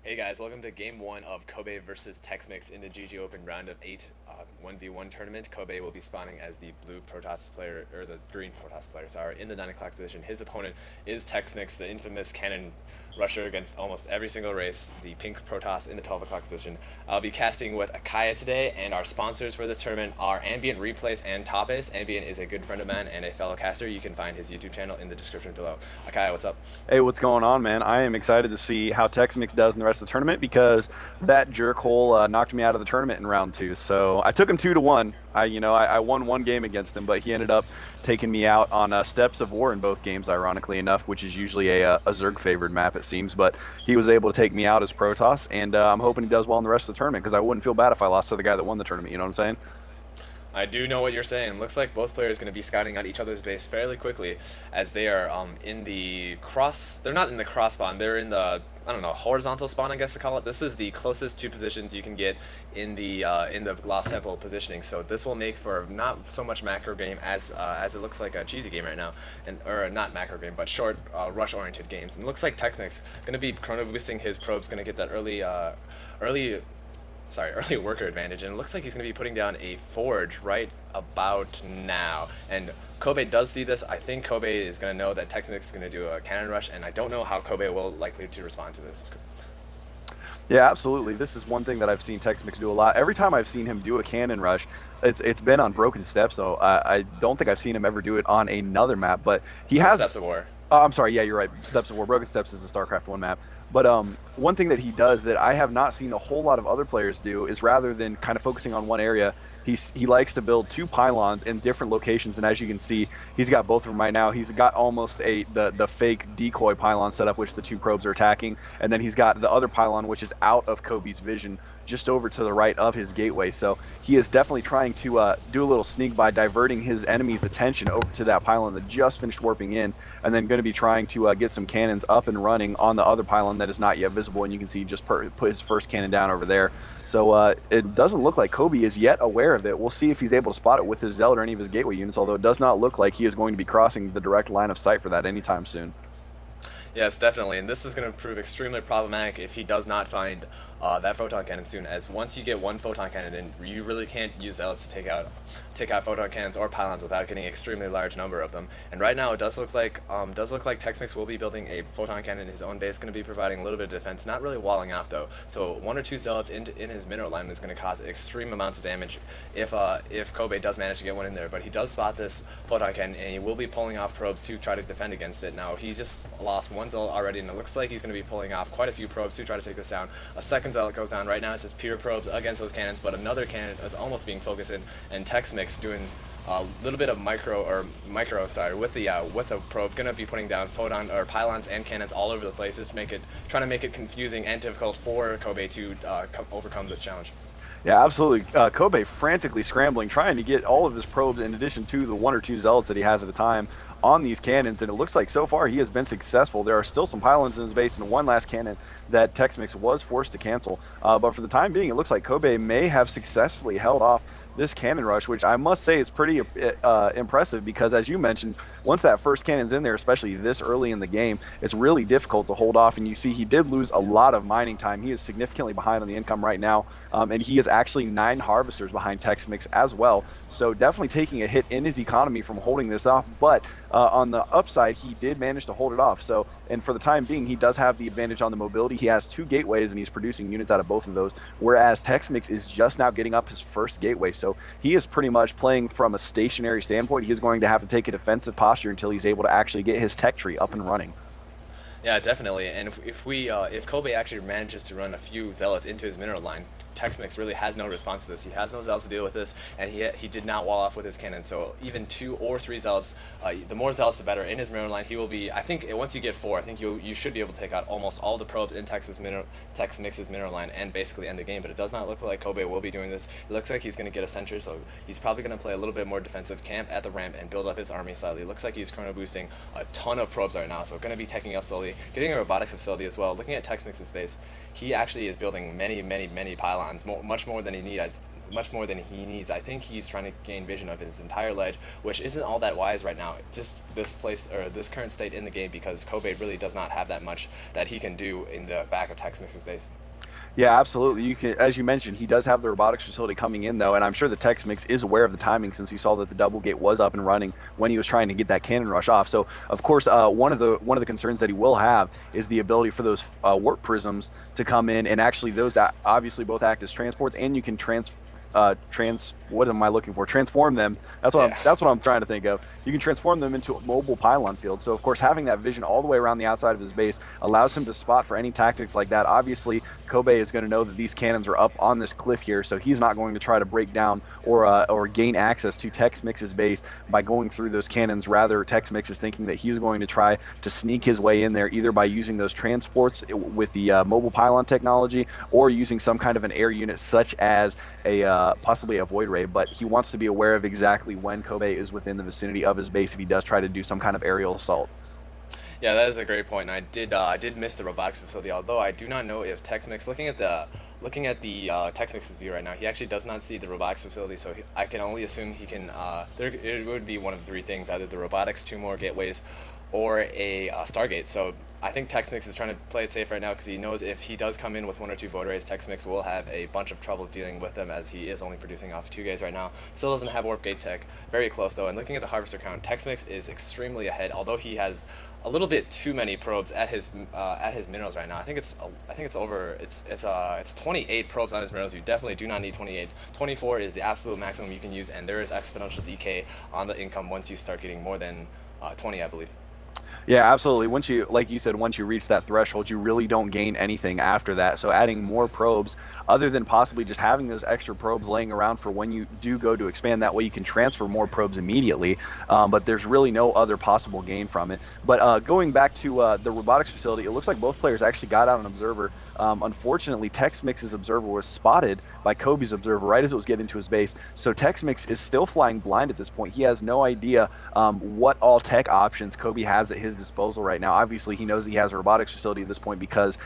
Hey guys, welcome to Game 1 of Kobe versus Texmix in the GG Open round of 8 1v1 tournament. Kobe will be spawning as the blue Protoss player, or the green Protoss player, sorry, in the 9 o'clock position. His opponent is Texmix, the infamous cannon rusher against almost every single race, the pink Protoss in the 12 o'clock position. I'll be casting with Achaia today, and our sponsors for this tournament are Ambient, Replays, and Tapes. Ambient is a good friend of mine and a fellow caster. You can find his YouTube channel in the description below. Achaia, what's up? Hey, what's going on, man? I am excited to see how Texmix does in the rest of the tournament because that jerkhole knocked me out of the tournament in round 2. So I took him 2-1. I won one game against him, but he ended up taking me out on Steps of War in both games, ironically enough, which is usually a Zerg favored map, it seems. But he was able to take me out as Protoss, and I'm hoping he does well in the rest of the tournament because I wouldn't feel bad if I lost to the guy that won the tournament. You know what I'm saying? I do know what you're saying. Looks like both players are going to be scouting out each other's base fairly quickly, as they are in the cross. They're not in the cross spawn. They're in the, I don't know, horizontal spawn, I guess to call it. This is the closest two positions you can get in the Lost Temple positioning. So this will make for not so much macro game as it looks like a cheesy game right now, or not macro game, but short rush oriented games. And it looks like Texmix going to be chrono boosting his probes, going to get that early worker advantage, and it looks like he's going to be putting down a forge right about now. And Kobe does see this. I think Kobe is going to know that Texmix is going to do a cannon rush, and I don't know how Kobe will likely to respond to this. Yeah, absolutely. This is one thing that I've seen Texmix do a lot. Every time I've seen him do a cannon rush, it's been on Broken Steps, though. I don't think I've seen him ever do it on another map, but he has. Steps of War. I'm sorry. Yeah, you're right. Steps of War. Broken Steps is a StarCraft 1 map. But one thing that he does that I have not seen a whole lot of other players do is rather than kind of focusing on one area, he likes to build two pylons in different locations. And as you can see, he's got both of them right now. He's got almost the fake decoy pylon set up, which the two probes are attacking. And then he's got the other pylon, which is out of Kobe's vision, just over to the right of his gateway. So he is definitely trying to do a little sneak by diverting his enemy's attention over to that pylon that just finished warping in, and then going to be trying to get some cannons up and running on the other pylon that is not yet visible. And you can see he just put his first cannon down over there. So it doesn't look like Kobe is yet aware of it. We'll see if he's able to spot it with his Zealot or any of his gateway units, although it does not look like he is going to be crossing the direct line of sight for that anytime soon. Yes, definitely, and this is going to prove extremely problematic if he does not find that photon cannon soon. As once you get one photon cannon in, you really can't use zealots to take out photon cannons or pylons without getting an extremely large number of them. And right now, it does look like Texmix will be building a photon cannon in his own base, going to be providing a little bit of defense, not really walling off though. So one or two zealots in his mineral alignment is going to cause extreme amounts of damage if Kobe does manage to get one in there. But he does spot this photon cannon, and he will be pulling off probes to try to defend against it. Now he just lost one zealot already, and it looks like he's going to be pulling off quite a few probes to try to take this down. A second zealot goes down. Right now it's just pure probes against those cannons, but another cannon is almost being focused in, and Texmix doing a little bit of micro with the probe, gonna be putting down photon or pylons and cannons all over the place, just trying to make it confusing and difficult for Kobe to overcome this challenge. Yeah, absolutely. Kobe frantically scrambling, trying to get all of his probes in addition to the one or two zealots that he has at a time on these cannons, and it looks like so far he has been successful. There are still some pylons in his base and one last cannon that Texmix was forced to cancel. But for the time being, it looks like Kobe may have successfully held off this cannon rush, which I must say is pretty impressive because, as you mentioned, once that first cannon's in there, especially this early in the game, it's really difficult to hold off. And you see he did lose a lot of mining time. He is significantly behind on the income right now, and he is actually 9 harvesters behind Texmix as well. So definitely taking a hit in his economy from holding this off, but on the upside, he did manage to hold it off. So, and for the time being, he does have the advantage on the mobility. He has 2 gateways, and he's producing units out of both of those, whereas Texmix is just now getting up his first gateway. So he is pretty much playing from a stationary standpoint. He is going to have to take a defensive posture until he's able to actually get his tech tree up and running. Yeah, definitely. And if Kobe actually manages to run a few zealots into his mineral line, Texmix really has no response to this. He has no zealots to deal with this, and he did not wall off with his cannon. So even 2 or 3 zealots, the more zealots the better. In his mineral line, he will be. I think once you get 4, I think you should be able to take out almost all the probes in Texmix's mineral line and basically end the game. But it does not look like Kobe will be doing this. It looks like he's going to get a sentry, so he's probably going to play a little bit more defensive, camp at the ramp, and build up his army slightly. It looks like he's chrono boosting a ton of probes right now, so going to be taking up slowly, getting a robotics facility as well. Looking at Texmix's base, he actually is building many pylons, much more than he needs. much more than he needs. I think he's trying to gain vision of his entire ledge, which isn't all that wise right now. Just this place or this current state in the game, because Kobe really does not have that much that he can do in the back of Texmix's base. Yeah, absolutely. You can, as you mentioned, he does have the robotics facility coming in though, and I'm sure the Texmix is aware of the timing since he saw that the double gate was up and running when he was trying to get that cannon rush off. So, of course, one of the concerns that he will have is the ability for those warp prisms to come in, and actually those obviously both act as transports, and you can what am I looking for? Transform them. That's what I'm trying to think of. You can transform them into a mobile pylon field. So of course, having that vision all the way around the outside of his base allows him to spot for any tactics like that. Obviously, Kobe is going to know that these cannons are up on this cliff here, so he's not going to try to break down or gain access to Texmix's base by going through those cannons. Rather, Texmix is thinking that he's going to try to sneak his way in there, either by using those transports with the mobile pylon technology, or using some kind of an air unit such as possibly a void ray. But he wants to be aware of exactly when Kobe is within the vicinity of his base if he does try to do some kind of aerial assault. Yeah, that is a great point. And I did miss the robotics facility, although I do not know if Texmix, looking at the Texmix's view right now, he actually does not see the robotics facility, so I can only assume he can. It would be one of three things: either the robotics, 2 more gateways, or a Stargate. So I think Texmix is trying to play it safe right now because he knows if he does come in with 1 or 2 void rays, Texmix will have a bunch of trouble dealing with them, as he is only producing off 2 gates right now. Still doesn't have warp gate tech. Very close though. And looking at the harvester count, Texmix is extremely ahead, although he has a little bit too many probes at his minerals right now. I think it's 28 probes on his minerals. You definitely do not need 28. 24 is the absolute maximum you can use, and there is exponential decay on the income once you start getting more than 20, I believe. Yeah, absolutely. Once you, like you said, once you reach that threshold, you really don't gain anything after that. So adding more probes, other than possibly just having those extra probes laying around for when you do go to expand, that way you can transfer more probes immediately. But there's really no other possible gain from it. But going back to the robotics facility, it looks like both players actually got out an observer. Unfortunately, Texmix's observer was spotted by Kobe's observer right as it was getting to his base. So Texmix is still flying blind at this point. He has no idea what all tech options Kobe has at his disposal right now. Obviously, he knows he has a robotics facility at this point because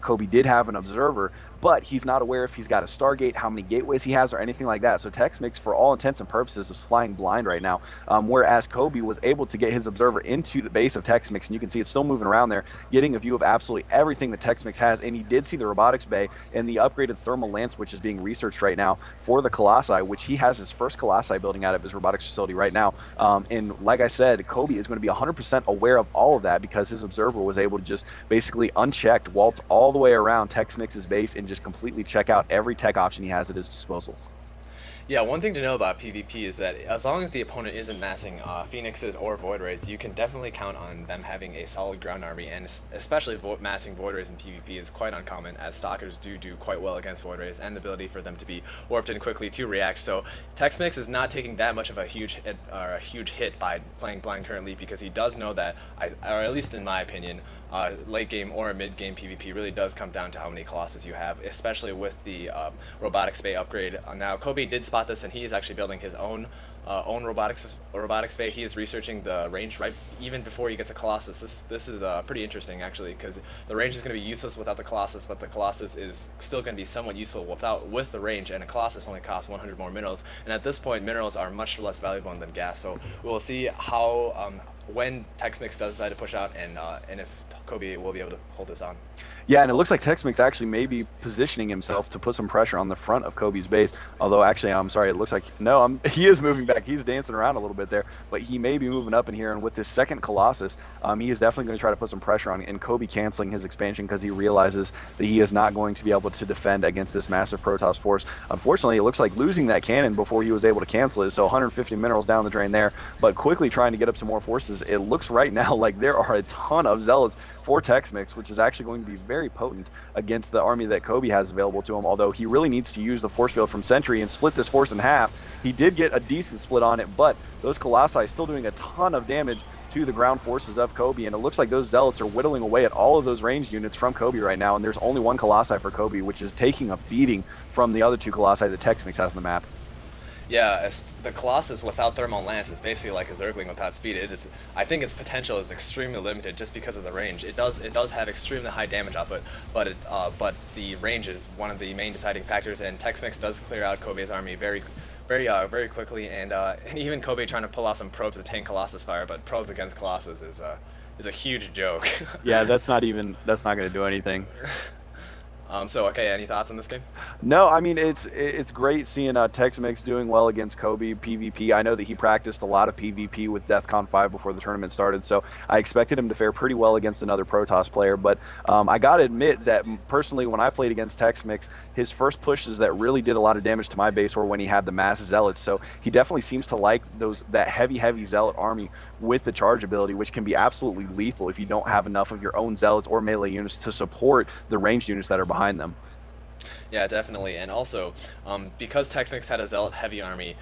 Kobe did have an observer, but he's not aware if he's got a Stargate, how many gateways he has, or anything like that. So Texmix, for all intents and purposes, is flying blind right now, whereas Kobe was able to get his observer into the base of Texmix, and you can see it's still moving around there, getting a view of absolutely everything that Texmix has. And he did see the robotics bay and the upgraded thermal lance, which is being researched right now for the Colossi, which he has his first Colossi building out of his robotics facility right now. And like I said, Kobe is going to be 100% aware of all of that because his observer was able to just basically unchecked waltz all the way around Texmix's base and just completely check out every tech option he has at his disposal. Yeah, one thing to know about PvP is that as long as the opponent isn't massing Phoenixes or Void Rays, you can definitely count on them having a solid ground army, and especially massing Void Rays in PvP is quite uncommon, as Stalkers do quite well against Void Rays, and the ability for them to be warped in quickly to react. So Texmix is not taking that much of a huge hit by playing blind currently, because he does know that, or at least in my opinion, late game or mid game PvP really does come down to how many Colossus you have, especially with the robotics bay upgrade. Now Kobe did spot this, and he is actually building his own robotics bay. He is researching the range right even before he gets a Colossus. This is pretty interesting actually, because the range is going to be useless without the Colossus, but the Colossus is still going to be somewhat useful with the range, and a Colossus only costs 100 more minerals, and at this point minerals are much less valuable than gas. So we'll see how when Texmix does decide to push out, and if Kobe will be able to hold this on. Yeah, and it looks like Texmix actually may be positioning himself to put some pressure on the front of Kobe's base. Although, actually, I'm sorry, it looks like, no, he is moving back. He's dancing around a little bit there, but he may be moving up in here. And with this second Colossus, he is definitely going to try to put some pressure on, and Kobe canceling his expansion because he realizes that he is not going to be able to defend against this massive Protoss force. Unfortunately, it looks like losing that cannon before he was able to cancel it, so 150 minerals down the drain there, but quickly trying to get up some more forces. It looks right now like there are a ton of Zealots for Texmix, which is actually going to be very potent against the army that Kobe has available to him, although he really needs to use the force field from Sentry and split this force in half. He did get a decent split on it, but those Colossi still doing a ton of damage to the ground forces of Kobe, and it looks like those Zealots are whittling away at all of those ranged units from Kobe right now, and there's only one Colossi for Kobe, which is taking a beating from the other 2 Colossi that Texmix has on the map. Yeah, the Colossus without Thermal Lance is basically like a Zergling without speed. I think its potential is extremely limited just because of the range. It does have extremely high damage output, but the range is one of the main deciding factors. And Texmix does clear out Kobe's army very quickly, and even Kobe trying to pull off some probes to tank Colossus fire, but probes against Colossus is a huge joke. Yeah, that's not going to do anything. So okay, any thoughts on this game? No, I mean it's great seeing Tex-Mex doing well against Kobe PvP. I know that he practiced a lot of PvP with DEFCON 5 before the tournament started, so I expected him to fare pretty well against another Protoss player. But I gotta admit that personally, when I played against Tex-Mex, his first pushes that really did a lot of damage to my base were when he had the mass zealots. So he definitely seems to like that heavy zealot army with the charge ability, which can be absolutely lethal if you don't have enough of your own zealots or melee units to support the ranged units that are behind them. Yeah, definitely. And also, because Tex-Mex had a Zealot heavy army,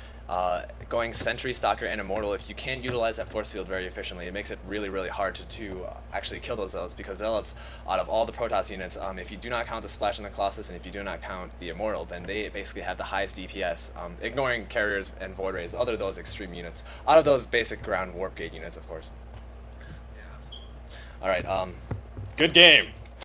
going Sentry, Stalker, and Immortal, if you can't utilize that force field very efficiently, it makes it really hard to actually kill those Zealots, because Zealots, out of all the Protoss units, if you do not count the Splash and the Colossus, and if you do not count the Immortal, then they basically have the highest DPS, ignoring Carriers and Void Rays, other those extreme units, out of those basic ground Warp Gate units, of course. Alright, good game!